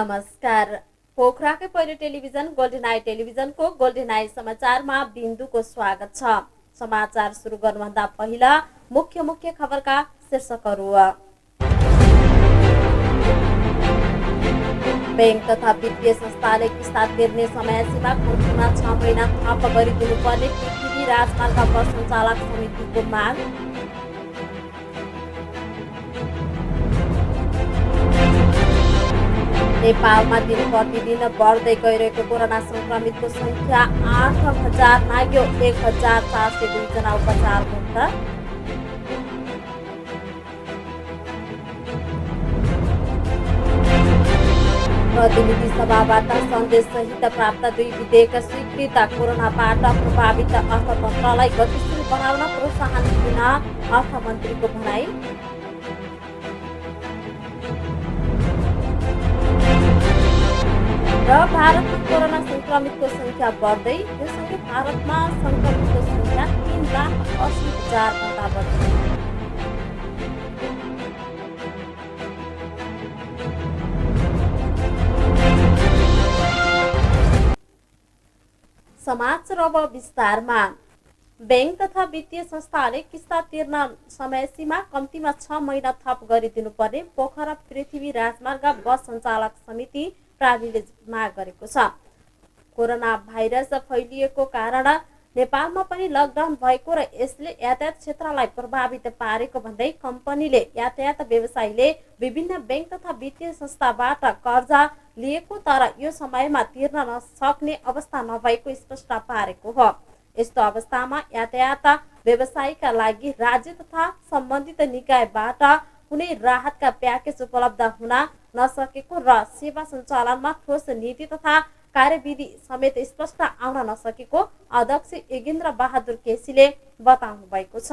नमस्कार। पोखराकै पहिलो television golden I टेलिभिजनको गोल्डन आई समाचारमा बिन्दुको स्वागत छ। समाचार सुरु गर्नुभन्दा पहिला मुख्य मुख्य खबरका शीर्षकहरू। बैंक तथा वित्तीय संस्थाले किस्ता तिर्ने समय सीमा कम्तीमा 6 महिना थप गरिदिनुपर्ने पृथ्वी राजमार्ग बस सञ्चालक समितिको माग। नेपालमा दिन प्रतिदिन बढ्दै गइरहेको कोरोना संक्रमितको संख्या 8,000 नाग्यो। 1,402 जना उपचार मुक्त। प्रतिनिधि सभाबाट सन्देश सहित प्राप्त 2 विधेयक स्वीकृत। कोरोनाबाट प्रभावित अर्थतन्त्रलाई गतिशील बनाउन प्रोत्साहन दिन अर्थमन्त्रीको भनाई। र भारतमा कोरोना संक्रमितको संख्या बढ्दै, योसँगै भारतमा संक्रमितको संख्या 3,80,000 भन्दा बढी। समाचार अब विस्तारमा। बैंक तथा वित्तीय संस्थाले किस्ता तिर्न समय सीमा कम्तीमा 6 महिना थप गरिदिनुपर्ने पोखरा पृथ्वी राजमार्ग बस सञ्चालक समिति प्रालीले माग गरेको छ। कोरोना भाइरस फैलिएको कारण नेपालमा पनि लकडाउन भएको र यसले यातायात क्षेत्रलाई प्रभावित पारेको भन्दै कम्पनीले यातायात व्यवसायीले विभिन्न बैंक तथा वित्तीय संस्थाबाट कर्जा लिएको तर यो समयमा तिर्न नसक्ने अवस्था नभएको स्पष्ट पारेको हो। यस्तो अवस्थामा यातायात व्यवसायीका लागि राज्य तथा सम्बन्धित निकायबाट कुनै राहतका प्याकेज उपलब्ध हुन नसकेको र सेवा सञ्चालनमा ठोस नीति तथा कार्यविधि समेत स्पष्ट आउन नसकेको अध्यक्ष योगेन्द्र बहादुर केसीले बताउनु भएको छ।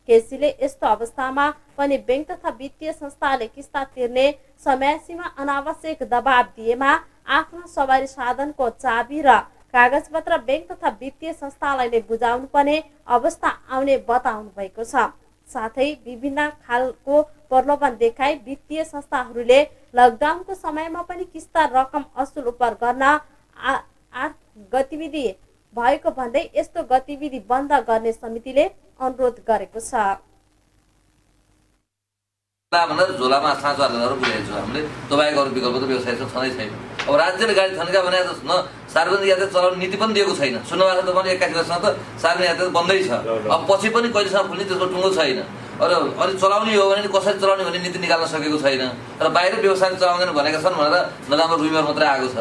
केसीले यस्तो अवस्थामा पनि बैंक तथा वित्तीय संस्थाले किस्ता तिर्ने समय सीमा अनावश्यक दबाब दिएमा आफ्नो सवारी साधनको चाबी र कागजपत्र बैंक तथा वित्तीय संस्थालाई नै बुझाउनु पर्ने अवस्था आउने बताउनु भएको छ। साथै विभिन्न खालको प्रलोभन देखाई वित्तीय संस्थाहरूले लकडाउनको समयमा पनि किस्ता रकम असुल उपर गर्न गतिविधि भएको भन्दै यस्तो गतिविधि बन्द गर्ने समितिले अनुरोध गरेको छ। झोलामा साँचो हालेर बुझाएको छ हामीले तपाईँको अरू विकल्प त व्यवसाय छँदै छैन। अब राज्यले गाडी थन्का भने न सार्वजनिक यातायात चलाउने नीति पनि दिएको छैन। सुन्नुभएको छ तपाईँले 81 वर्षमा त सार्वजनिक यातायात बन्दै छ। अब पछि पनि कहिलेसम्म खुल्ने त्यसको टुङ्गो छैन। अनि चलाउने हो भने कसरी चलाउने भन्ने नीति निकाल्न सकेको छैन र बाहिर व्यवसाय चलाउँदैन भनेका छन् भनेर नराम्रो रुमर मात्रै आएको छ।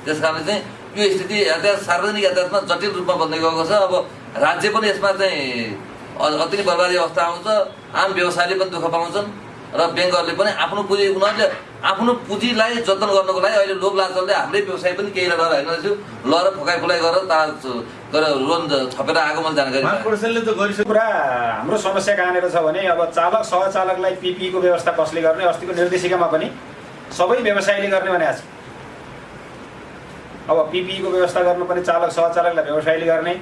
त्यस कारणले चाहिँ यो स्थिति यातायात सार्वजनिक यातायातमा जटिल रूपमा बन्दै गएको छ। अब राज्य पनि यसमा चाहिँ अति नै बर्बादी अवस्था आउँछ। आम व्यवसायले पनि दुःख पाउँछन् र ब्याङ्कहरूले पनि आफ्नो पुँजी उनीहरूले आफ्नो पुँजीलाई जतन गर्नको लागि अहिले लोभ लालचले हाम्रै व्यवसाय पनि केही डर होइन रहेछु ल र फकाइ फुलाइ गरेर लोन छपेर आएको मैले जानकारी कुरा। हाम्रो समस्या कहाँनिर छ भने अब चालक सहचालकलाई पिपिईको व्यवस्था कसले गर्ने? अस्तिको निर्देशिकामा पनि सबै व्यवसायीले गर्ने भनेको छ। अब पिपिईको व्यवस्था गर्नुपर्ने चालक सहचालकलाई व्यवसायीले गर्ने,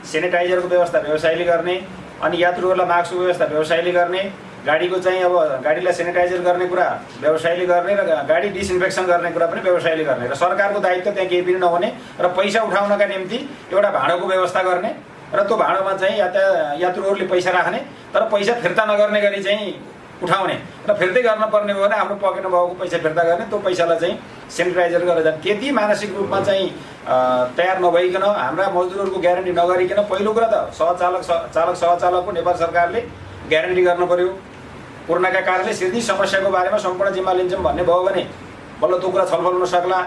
सेनिटाइजरको व्यवस्था व्यवसायीले गर्ने, अनि यात्रुहरूलाई मास्कको व्यवस्था व्यवसायीले गर्ने, गाडीको चाहिँ अब गाडीलाई सेनिटाइजर गर्ने कुरा व्यवसायीले गर्ने र गाडी डिसइन्फेक्सन गर्ने कुरा पनि व्यवसायीले गर्ने र सरकारको दायित्व त्यहाँ केही पनि नहुने र पैसा उठाउनका निम्ति एउटा भाँडोको व्यवस्था गर्ने र त्यो भाँडोमा चाहिँ यात्रुहरूले पैसा राख्ने तर पैसा फिर्ता नगर्ने गरी चाहिँ उठाउने र फिर्तै गर्न पर्ने हो भने आफ्नो पकेटमा भएको पैसा फिर्ता गर्ने, त्यो पैसालाई चाहिँ सेनिटाइजर गरेर जाने। त्यति मानसिक रूपमा चाहिँ तयार नभइकन हाम्रा मजदुरहरूको ग्यारेन्टी नगरिकन पहिलो कुरा त चालक सहचालकको नेपाल सरकारले ग्यारेन्टी गर्नु पर्यो। कोरोनाका कारणले सिर्दी समस्याको बारेमा सम्पूर्ण जिम्मा लिन्छौँ भन्ने भयो भने बल्ल त्यो कुरा छलफल हुन सक्ला।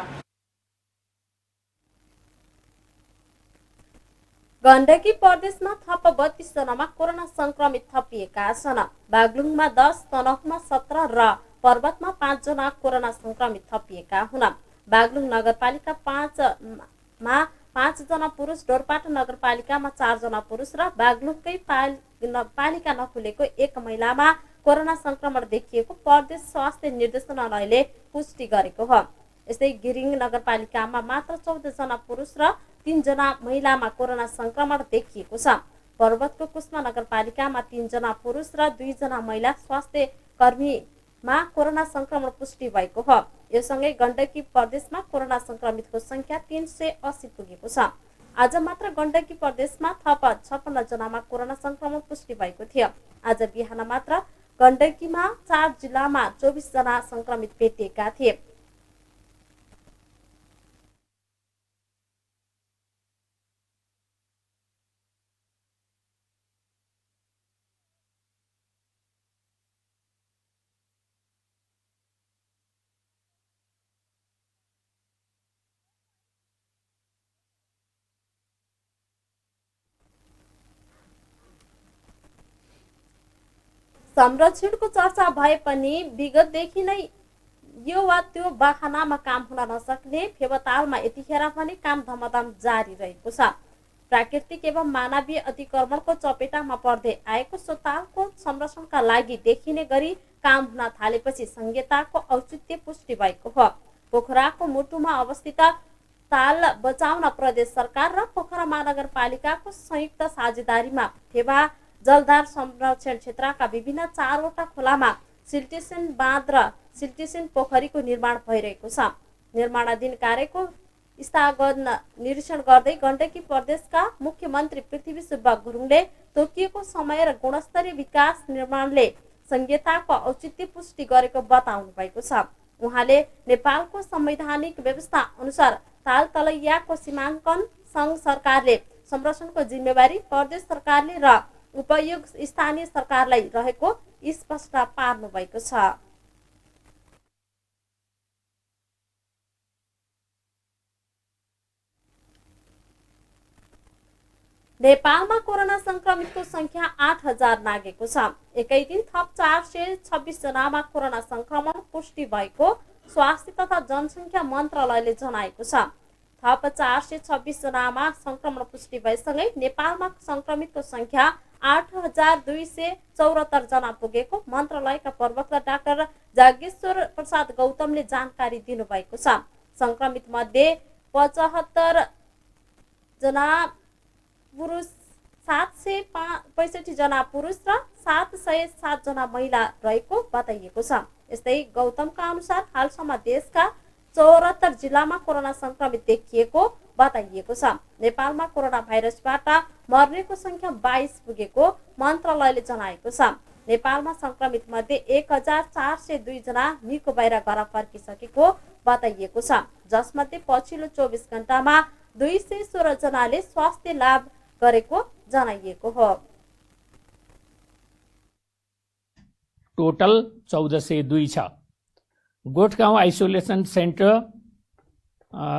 गण्डकी प्रदेशमा थप 32 जनामा कोरोना संक्रमित थपिएका छन्। बागलुङमा 10, तनहुमा 17 र पर्वतमा 5 जना कोरोना संक्रमित थपिएका हुन्। बागलुङ नगरपालिका 5 मा 5 जना पुरुष, डोरपाटा नगरपालिकामा 4 जना पुरुष र बागलुङकै पालिका नखुलेको 1 महिलामा कोरोना संक्रमण देखिएको प्रदेश स्वास्थ्य निर्देशनालयले पुष्टि गरेको हो। यस्तै गिरिङ नगरपालिकामा मात्र 14 जना पुरुष र 3 जना महिलामा कोरोना संक्रमण देखिएको छ। पर्वतको कुस्मा नगरपालिकामा 3 जना पुरुष र 2 जना महिला स्वास्थ्य कर्मी मा कोरोना संक्रमण पुष्टि भएको हो। यो सँगै गण्डकी प्रदेशमा कोरोना संक्रमितको संख्या 380 पुगेको छ। आज मात्र गण्डकी प्रदेशमा थप 56 जनामा कोरोना संक्रमण पुष्टि भएको थियो। आज बिहान मात्र गण्डकीमा 4 जिल्लामा 24 जना संक्रमित भेटिएका थिए। संरक्षणको चर्चा भए पनि विगतदेखि नै यो वा त्यो बाहनामा काम हुन नसक्ने फेवातालमा यतिखेर पनि काम धमाधम जारी रहेको छ। प्राकृतिक एवं मानवीय अतिक्रमणको चपेटामा पर्दै आएको सो तालको संरक्षणका लागि देखिने गरी काम हुन थालेपछि संहिताको औचित्य पुष्टि भएको हो। पोखराको मुटुमा अवस्थित ताल बचाउन प्रदेश सरकार र पोखरा महानगरपालिकाको संयुक्त साझेदारीमा फेवा जलधार संरक्षण क्षेत्रका विभिन्न 4वटा खोलामा सिल्टेसन बाँध र सिल्टेसन पोखरीको निर्माण भइरहेको छ। निर्माणाधीन कार्यको स्थगन निरीक्षण गर्दै गण्डकी प्रदेशका मुख्यमन्त्री पृथ्वी सुब्बा गुरुङले तोकिएको समय र गुणस्तरीय विकास निर्माणले संहिताको औचित्य पुष्टि गरेको बताउनु भएको छ। उहाँले नेपालको संवैधानिक व्यवस्था अनुसार ताल तलैयाको सीमाङ्कन सङ्घ सरकारले संरक्षणको जिम्मेवारी प्रदेश सरकारले र उपयुक्त स्थानीय सरकारलाई रहेको स्पष्ट पार्नु भएको छ। नेपालमा कोरोना संक्रमितको संख्या 8000 नागेको छ। एकै दिन थप 426 जनामा कोरोना संक्रमण पुष्टि भएको स्वास्थ्य तथा जनसङ्ख्या मन्त्रालयले जनाएको छ। थप 426 जनामा संक्रमण पुष्टि भएसँगै नेपालमा संक्रमितको संख्या 8274 जना पुगेको मन्त्रालयका प्रवक्ता डाक्टर जागेश्वर प्रसाद गौतमले जानकारी दिनुभएको छ। संक्रमित मध्ये 75 जना पुरुष, 765 जना पुरुष र 707 जना महिला रहेको बताइएको छ। यस्तै गौतमका अनुसार हालसम्म देशका 74 जिल्लामा कोरोना संक्रमित देखिएको बताइएको छ। नेपालमा कोरोना भाइरसबाट मर्नेको संख्या 22 पुगेको मन्त्रालयले जनाएको छ। नेपालमा संक्रमित मध्ये 1402 जना निको भएर घर फर्किसकेको बताइएको छ, जसमध्ये पछिल्लो 24 घण्टामा 216 जनाले स्वास्थ्य लाभ गरेको जनाइएको हो। टोटल 1402 छ। गोठगाउँ आइसोलेसन सेन्टर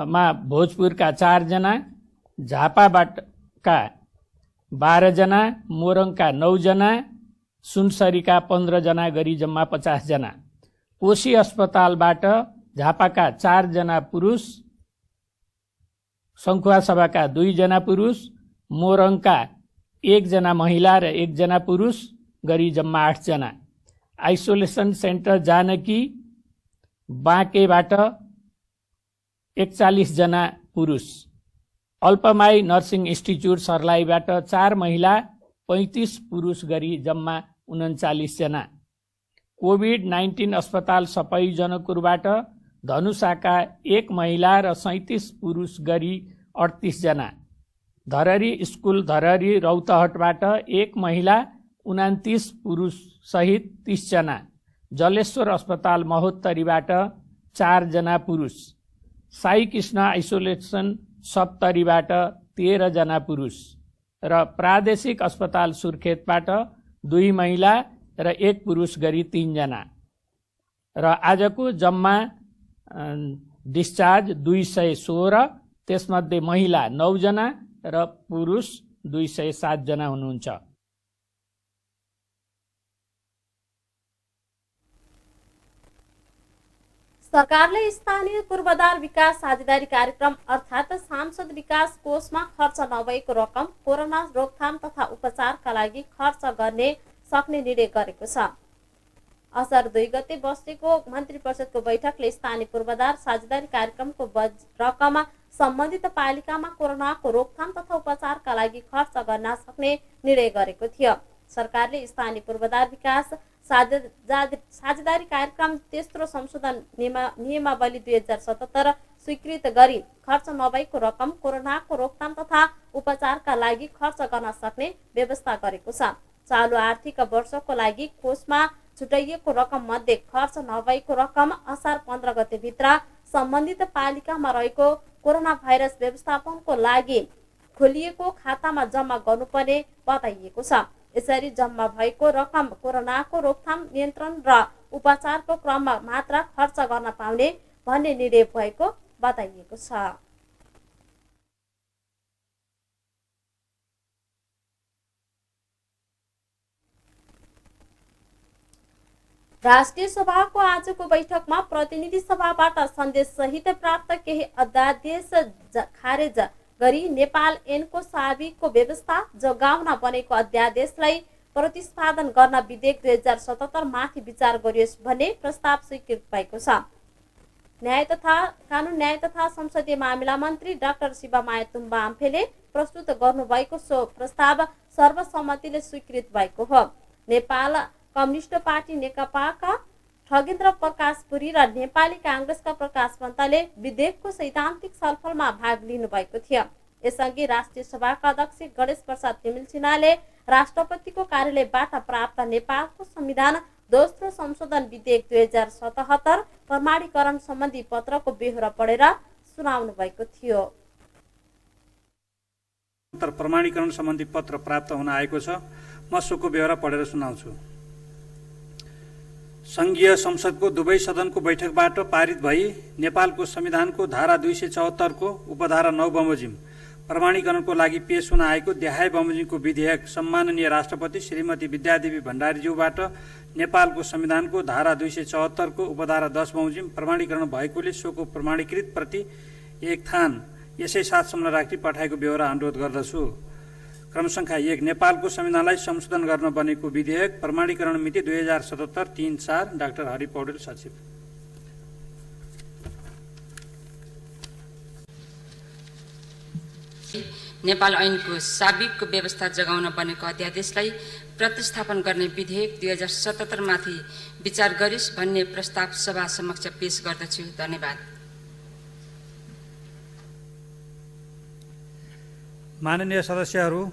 मा भोजपुरका 4 जना, झापाका 12 जना, मोरङका 9 जना, सुनसरीका 15 जना गरी जम्मा 50 जना। कोशी अस्पतालबाट झापाका 4 जना पुरुष, सङ्खुवासभाका 2 जना पुरुष, मोरङका 1 जना महिला र 1 जना पुरुष गरी जम्मा 8 जना। आइसोलेसन सेन्टर जानकी बाँकेबाट 41 जना पुरुष, अल्पमाई नर्सिङ इन्स्टिच्युट सर्लाहीबाट 4 महिला 35 पुरुष गरी जम्मा 39 जना। कोभिड-19 अस्पताल सफाई जनकपुरबाट धनुषाका 1 महिला र 37 पुरुष गरी 38 जना। धरहरी स्कुल धरहरी रौतहटबाट 1 महिला 29 पुरुष सहित 30 जना। जलेश्वर अस्पताल महोत्तरीबाट 4 जना पुरुष। साई कृष्ण आइसोलेसन सप्तरीबाट 13 जना पुरुष र प्रादेशिक अस्पताल सुर्खेतबाट 2 महिला र 1 पुरुष गरी 3 जना। र आजको जम्मा डिस्चार्ज 216, त्यसमध्ये महिला 9 जना र पुरुष 207 जना हुनुहुन्छ। सरकारले स्थानीय पूर्वाधार विकास साझेदारी कार्यक्रम अर्थात् सांसद विकास कोषमा खर्च नभएको रकम कोरोना रोकथाम तथा उपचारका लागि खर्च गर्ने सक्ने निर्णय गरेको छ। असार 2 गते बसेको मन्त्री परिषदको बैठकले स्थानीय पूर्वाधार साझेदारी कार्यक्रमको रकम सम्बन्धित पालिकामा कोरोनाको रोकथाम तथा उपचारका लागि खर्च गर्न सक्ने निर्णय गरेको थियो। सरकारले स्थानीय पूर्वाधार विकास साझेदारी कार्यक्रम तेस्रो संशोधन नियमावली 2077 स्वीकृत गरी खर्च नभएको रकम कोरोनाको रोकथाम तथा उपचारका लागि खर्च गर्न सक्ने व्यवस्था गरेको छ। चालु आर्थिक वर्षको लागि कोषमा छुट्याइएको रकम मध्ये खर्च नभएको रकम असार 15 गतेभित्र सम्बन्धित पालिकामा रहेको कोरोना भाइरस व्यवस्थापनको लागि खोलिएको खातामा जम्मा गर्नुपर्ने बताइएको छ। यसरी जम्मा भएको रकम कोरोनाको रोकथाम, नियन्त्रण र उपचारको क्रममा मात्र खर्च गर्न पाउने भन्ने निर्णय भएको बताइएको छ। राष्ट्रिय सभाको आजको बैठकमा प्रतिनिधि सभाबाट सन्देश सहित प्राप्त केही अध्यादेश खारेज गरी नेपाल ऐनको साबिकको व्यवस्था जगाउन बनेको अध्यादेशलाई प्रतिस्पादन गर्न विधेयक 2077 माथि विचार गरियोस् भन्ने प्रस्ताव स्वीकृत भएको छ। कानुन न्याय तथा संसदीय मामिला मन्त्री डाक्टर शिवमाया तुम्बा आम्फेले प्रस्तुत गर्नुभएको सो प्रस्ताव सर्वसम्मतिले स्वीकृत भएको हो। नेपाल कम्युनिस्ट पार्टी नेकपाका ठगेन्द्र प्रकाश पुरी र नेपाली कांग्रेसका प्रकाश पन्तले विधेयकको सैद्धान्तिक छलफलमा भाग लिनुभएको थियो। यसअघि राष्ट्रिय सभाका अध्यक्ष गणेश प्रसाद तिमिल सिन्हाले राष्ट्रपतिको कार्यालयबाट प्राप्त नेपालको संविधान दोस्रो संशोधन विधेयक 2077 प्रमाणीकरण सम्बन्धी पत्रको बेहोरा पढेर सुनाउनु भएको थियो। प्रमाणीकरण सम्बन्धी पत्र प्राप्त हुन आएको छ। म सोको बेहोरा पढेर सुनाउँछु। संघीय संसदको दुवै सदनको बैठकबाट पारित भई नेपालको संविधानको धारा 274 को उपधारा 9 बमोजिम प्रमाणीकरणको लागि पेश हुन आएको देहाय बमोजिमको विधेयक सम्माननीय राष्ट्रपति श्रीमती विद्यादेवी भण्डारीज्यूबाट नेपालको संविधानको धारा 274 को उपधारा 10 बमोजिम प्रमाणीकरण भएकोले सोको प्रमाणीकृत प्रति एक थान यसै साथ सम्म राखी पठाएको बेहोरा अनुरोध गर्दछु। क्रम संख्या 1 नेपालको संविधानलाई संशोधन गर्न बनेको विधेयक प्रमाणीकरण मिति 2077-3-4 डाक्टर हरि पौडेल सचिव। नेपाल ऐनको साबिकको व्यवस्था जगाउन बनेको अध्यादेशलाई प्रतिस्थापन गर्ने विधेयक 2077 माथि विचार गरियोस् भन्ने प्रस्ताव सभा समक्ष पेश गर्दछु। धन्यवाद। माननीय सदस्यहरू,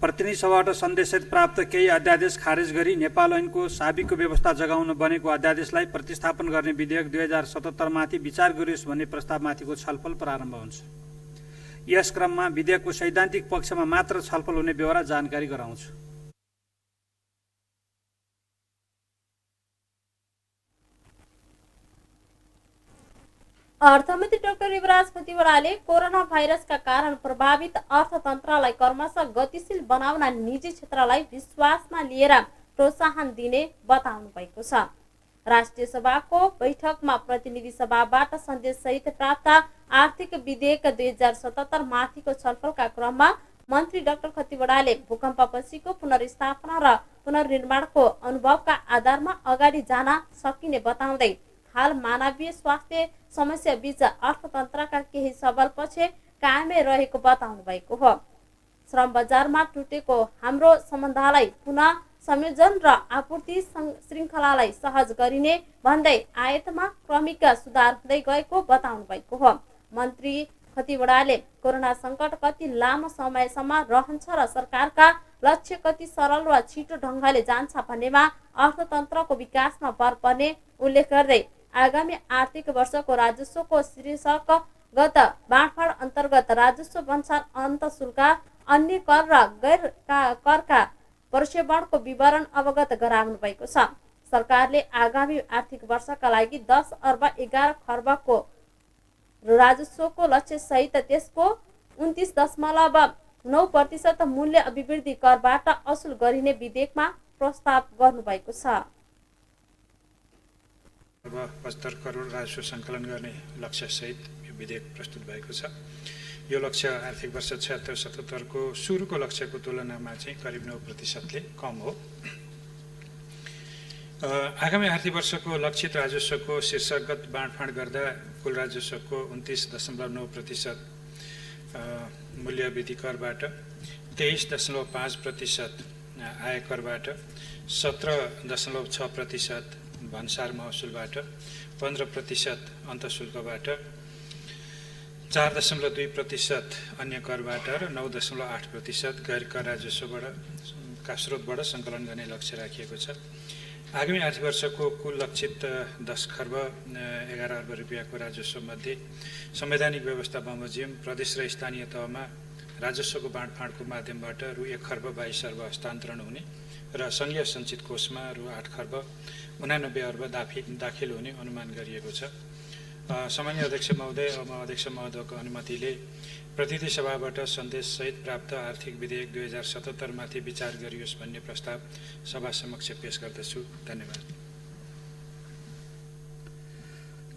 प्रतिनिधि सभाबाट सन्देशित प्राप्त केही अध्यादेश खारेज गरी नेपाल ऐनको साबिकको व्यवस्था जगाउन बनेको अध्यादेशलाई प्रतिस्थापन गर्ने विधेयक 2077 माथि विचार गरियोस् भन्ने प्रस्तावमाथिको छलफल प्रारम्भ हुन्छ। यस क्रममा विधेयकको सैद्धान्तिक पक्षमा मात्र छलफल हुने बेहोरा जानकारी गराउँछु। अर्थमन्त्री डाक्टर युवराज खतिवड़ाले कोरोना भाइरसका कारण प्रभावित अर्थतन्त्रलाई क्रमशः गतिशील बनाउन निजी क्षेत्रलाई विश्वासमा लिएर प्रोत्साहन दिने बताउनु भएको छ। राष्ट्रिय सभाको बैठकमा प्रतिनिधि सभाबाट सन्देश सहित प्राप्त आर्थिक विधेयक 2077 माथिको छलफलका क्रममा मन्त्री डाक्टर खतिवड़ाले भूकम्पपछिको पुनर्स्थापना र पुनर्निर्माणको अनुभवका आधारमा अगाडि जान सकिने बताउँदै हाल मानवीय स्वास्थ्य समस्या बीच अर्थतन्त्रका केही सबल पक्ष कायमै रहेको बताउनु भएको हो। श्रम बजारमा टुटेको हाम्रो सम्बन्धलाई पुनः संयोजन र आपूर्ति श्रृङ्खलालाई सहज गरिने भन्दै आयातमा क्रमिक सुधार हुँदै गएको बताउनु भएको हो। मन्त्री खतिवड़ाले कोरोना सङ्कट कति लामो समयसम्म रहन्छ र सरकारका लक्ष्य कति सरल र छिटो ढङ्गले जान्छ भन्नेमा अर्थतन्त्रको विकासमा भर पर्ने उल्लेख गर्दै आगामी आर्थिक वर्षको राजस्वको शीर्षकगत बाँडफाँड अन्तर्गत राजस्व भन्सार अन्त शुल्क अन्य कर र गैर करका प्रक्षेपणको विवरण अवगत गराउनु भएको छ। सरकारले आगामी आर्थिक वर्षका लागि 10 अर्ब 11 खर्बको राजस्वको लक्ष्य सहित त्यसको 29.9% मूल्य अभिवृद्धि करबाट असुल गरिने विधेयकमा प्रस्ताव गर्नुभएको छ। 75 करोड राजस्व सङ्कलन गर्ने लक्ष्य सहित यो विधेयक प्रस्तुत भएको छ। यो लक्ष्य आर्थिक वर्ष 76-77 को सुरुको लक्ष्यको तुलनामा चाहिँ करिब 9%ले कम हो। आगामी आर्थिक वर्षको लक्षित राजस्वको शीर्षकगत बाँडफाँड गर्दा कुल राजस्वको 29.9% मूल्य वृद्धि करबाट 23.5% आयकरबाट 17.6% भन्सार महसुलबाट, 15% अन्तशुल्कबाट, 4.2% अन्य करबाट र 9.8% गैर कर राजस्वबाट का स्रोतबाट सङ्कलन गर्ने लक्ष्य राखिएको छ। आगामी आर्थिक वर्षको कुल लक्षित 10 खर्ब 11 अर्ब रुपियाँको राजस्वमध्ये संवैधानिक व्यवस्था बमोजिम प्रदेश र स्थानीय तहमा राजस्वको बाँडफाँडको माध्यमबाट रु 1 खर्ब 22 अर्ब हस्तान्तरण हुने र सङ्घीय सञ्चित कोषमा रु 8 खर्ब 89 अर्ब दाखिल हुने अनुमान गरिएको छ। सामान्य अध्यक्ष महोदय, अब अध्यक्ष महोदयको अनुमतिले प्रतिनिधि सभाबाट सन्देशसहित प्राप्त आर्थिक विधेयक 2077 माथि विचार गरियोस् भन्ने प्रस्ताव सभा समक्ष पेश गर्दछु। धन्यवाद।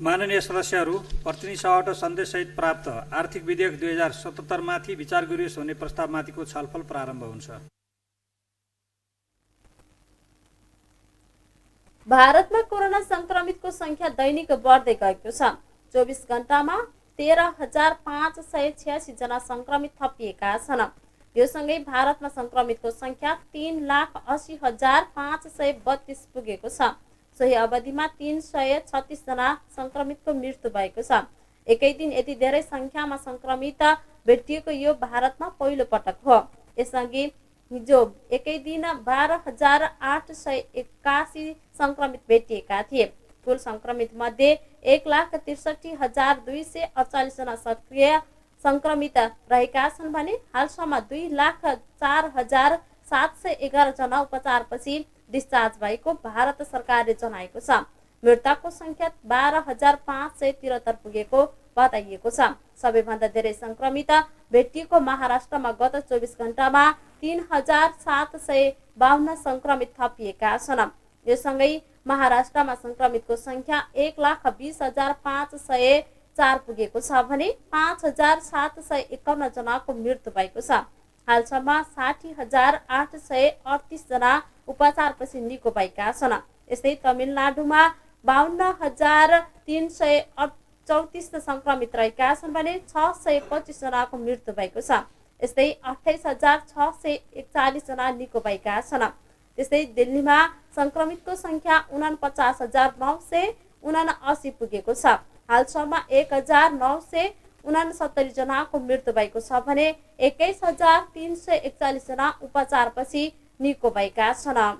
माननीय सदस्यहरू, प्रतिनिधि सभाबाट सन्देशसहित प्राप्त आर्थिक विधेयक 2077 माथि विचार गरियोस् भन्ने प्रस्तावमाथिको छलफल प्रारम्भ हुन्छ। भारतमा कोरोना संक्रमितको संख्या दैनिक बढ्दै गएको छ। 24 घण्टामा 13,586 जना संक्रमित थपिएका छन्। यो सँगै भारतमा संक्रमितको संख्या 3,80,532 पुगेको छ। सोही अवधिमा 336 जना संक्रमितको मृत्यु भएको छ। एकै दिन यति धेरै संख्यामा संक्रमित भेटिएको यो भारतमा पहिलो पटक हो। यसअघि हिजो एकै दिन 12,881 संक्रमित भेटिएका थिए। कुल संक्रमित मध्ये 1,63,248 जना सक्रिय संक्रमित रहेका छन् भने हालसम्म 2,04,711 जना उपचारपछि डिस्चार्ज भएको भारत सरकारले जनाएको छ। मृतकको संख्या 12,573 पुगेको बताइएको छ। सबैभन्दा धेरै संक्रमित भेटिएको महाराष्ट्रमा गत 24 घण्टामा 3,752 संक्रमित थपिएका छन्। यो सँगै महाराष्ट्रमा संक्रमितको संख्या 1,20,504 पुगेको छ भने 5,751 जनाको मृत्यु भएको छ। हालसम्म 60,838 जना उपचारपछि निको भएका छन्। यस्तै तमिलनाडुमा 52,334 संक्रमित रहेका छन् भने 625 जनाको मृत्यु भएको छ। यस्तै 28,641 जना निको भएका छन्। त्यस्तै दिल्लीमा संक्रमितको संख्या 49,979 पुगेको छ। हालसम्म 1,969 जनाको मृत्यु भएको छ भने 21,341 जना उपचारपछि निको भएका छन्।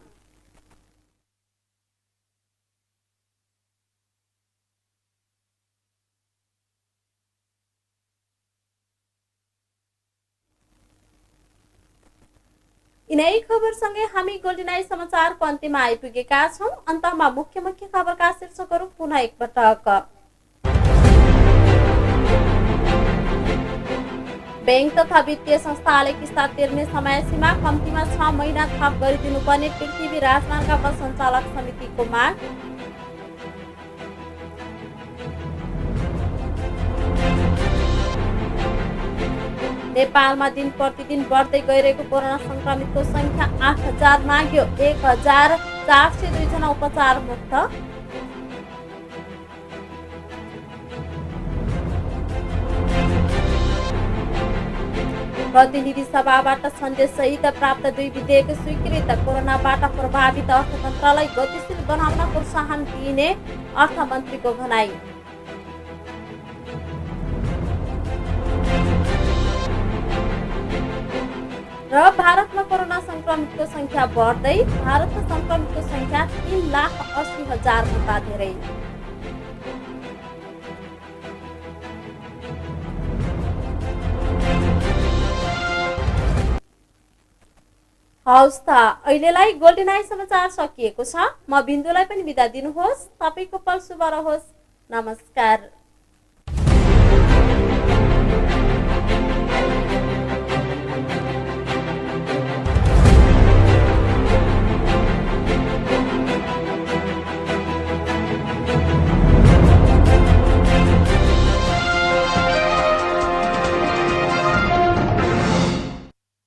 यिनै खबरसँगै हामी गोल्डन आइज समाचारको अन्त्यमा आइपुगेका छौं। अन्तमा मुख्य मुख्य खबरका शीर्षकहरू पुनः एकपटक। बैंक तथा वित्तीय संस्थाले किस्ता तिर्ने समय सीमा कम्तीमा 6 महिना थप गरिदिनुपर्ने पृथ्वी राजमार्ग बस सञ्चालक समितिको माग। नेपालमा दिन प्रतिदिन बढ्दै गइरहेको कोरोना संक्रमितको संख्या 8,000 नाग्यो। 1,402 जना उपचार मुक्त। प्रतिनिधि सभाबाट सन्देशसहित प्राप्त 2 विधेयक स्वीकृत। कोरोनाबाट प्रभावित अर्थतन्त्रलाई गतिशील बनाउन प्रोत्साहन दिइने अर्थमन्त्रीको भनाई। र भारतमा कोरोना संक्रमितको संख्या बढ्दै भारतमा संक्रमितको संख्या 3,80,000 भन्दा धेरै। हौस् त अहिलेलाई गोल्डन आइज समाचार सकिएको छ। म बिन्दुलाई पनि बिदा दिनुहोस्। तपाईको पल शुभ रहोस्। नमस्कार।